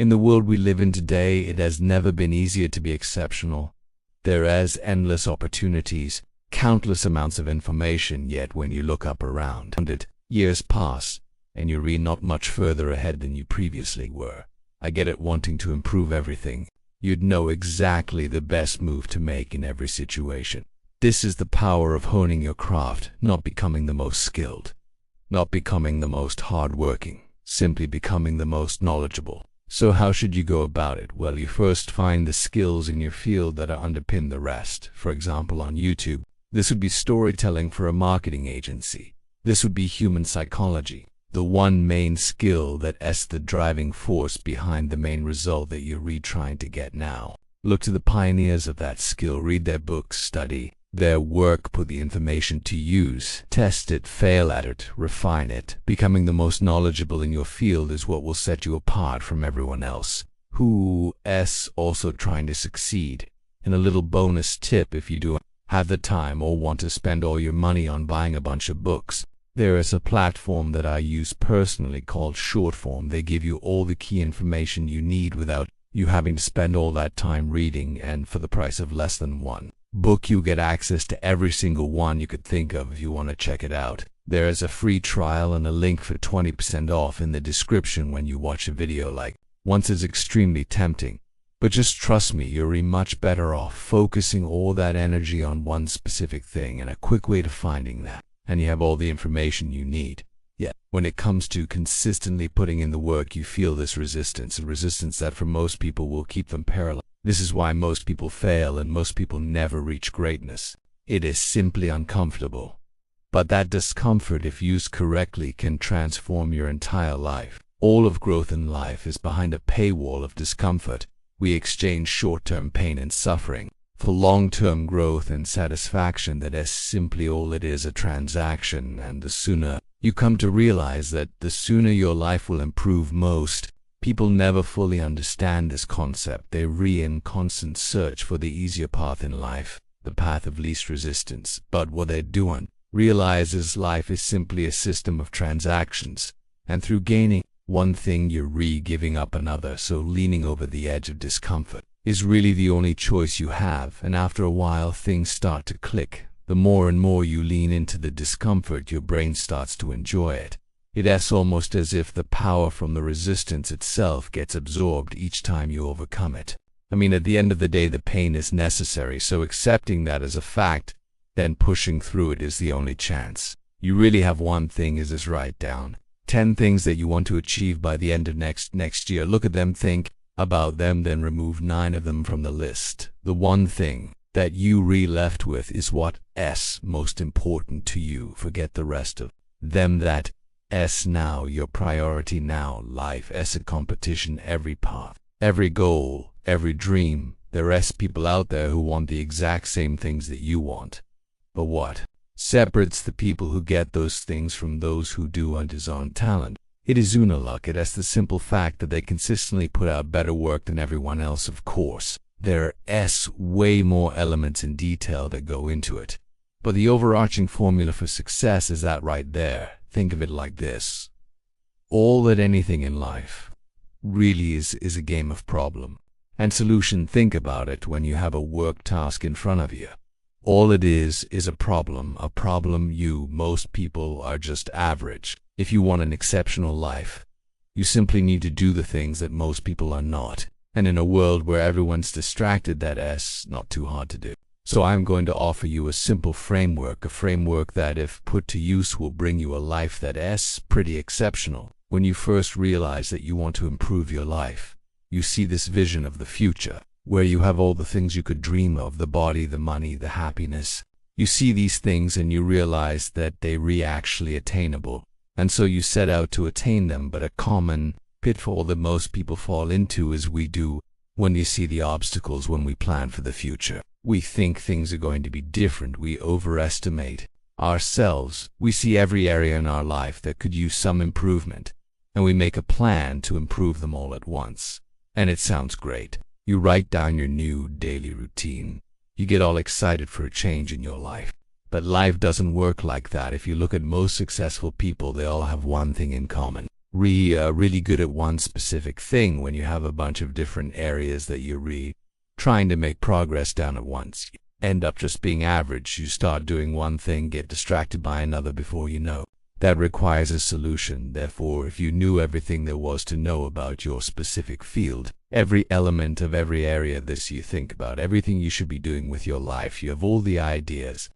In the world we live in today, it has never been easier to be exceptional. There is endless opportunities, countless amounts of information, yet when you look up around it, years pass, and you read not much further ahead than you previously were. I get it, wanting to improve everything. You'd know exactly the best move to make in every situation. This is the power of honing your craft, not becoming the most skilled, not becoming the most hardworking, simply becoming the most knowledgeable. So how should you go about it? Well, you first find the skills in your field that underpin the rest. For example, on YouTube, this would be storytelling for a marketing agency. This would be human psychology, the one main skill that is the driving force behind the main result that you're trying to get now. Look to the pioneers of that skill, read their books, study their work, put the information to use, test it, fail at it, refine it. Becoming the most knowledgeable in your field is what will set you apart from everyone else who is also trying to succeed. And a little bonus tip: if you do have the time or want to spend all your money on buying a bunch of books, there is a platform that I use personally called Shortform. They give you all the key information you need without you having to spend all that time reading, and for the price of less than one book you get access to every single one you could think of if you want to check it out. There is a free trial and a link for 20% off in the description when you watch a video like once. It's extremely tempting, but just trust me, you're much better off focusing all that energy on one specific thing, and a quick way to finding that, and you have all the information you need. Yet, when it comes to consistently putting in the work, you feel this resistance, a resistance that for most people will keep them paralyzed. This is why most people fail and most people never reach greatness. It is simply uncomfortable. But that discomfort, if used correctly, can transform your entire life. All of growth in life is behind a paywall of discomfort. We exchange short-term pain and suffering for long-term growth and satisfaction. That is simply all it is, a transaction. And the sooner you come to realize that, the sooner your life will improve. Most people never fully understand this concept. They're in constant search for the easier path in life, the path of least resistance. But what they don't realize is life is simply a system of transactions, and through gaining one thing you're giving up another. So leaning over the edge of discomfort is really the only choice you have, and after a while things start to click. The more and more you lean into the discomfort, your brain starts to enjoy it. It is almost as if the power from the resistance itself gets absorbed each time you overcome it. I mean, at the end of the day, the pain is necessary, so accepting that as a fact, then pushing through it is the only chance. You really have one thing: is this write down 10 things that you want to achieve by the end of next year. Look at them, think about them, then remove 9 of them from the list. The one thing that you left with is what is most important to you. Forget the rest of them. That is now your priority. Now life is a competition. Every path, every goal, every dream. There is people out there who want the exact same things that you want. But what separates the people who get those things from those who do and is on talent? It is una luck. It is the simple fact that they consistently put out better work than everyone else. Of course, there is way more elements and detail that go into it, but the overarching formula for success is that right there. Think of it like this: all that anything in life really is a game of problem and solution. Think about it. When you have a work task in front of you, all it is a problem. Most people are just average. If you want an exceptional life, you simply need to do the things that most people are not. And in a world where everyone's distracted, that is not too hard to do. So I'm going to offer you a simple framework, a framework that, if put to use, will bring you a life that is pretty exceptional. When you first realize that you want to improve your life, you see this vision of the future, where you have all the things you could dream of: the body, the money, the happiness. You see these things and you realize that they actually attainable. And so you set out to attain them. But a common pitfall that most people fall into is we do when you see the obstacles when we plan for the future. We think things are going to be different. We overestimate ourselves. We see every area in our life that could use some improvement, and we make a plan to improve them all at once. And it sounds great. You write down your new daily routine. You get all excited for a change in your life. But life doesn't work like that. If you look at most successful people, they all have one thing in common. really good at one specific thing when you have a bunch of different areas that you're trying to make progress down at once. You end up just being average. You start doing one thing, get distracted by another before you know. That requires a solution. Therefore, if you knew everything there was to know about your specific field, every element of every area this you think about, everything you should be doing with your life, you have all the ideas,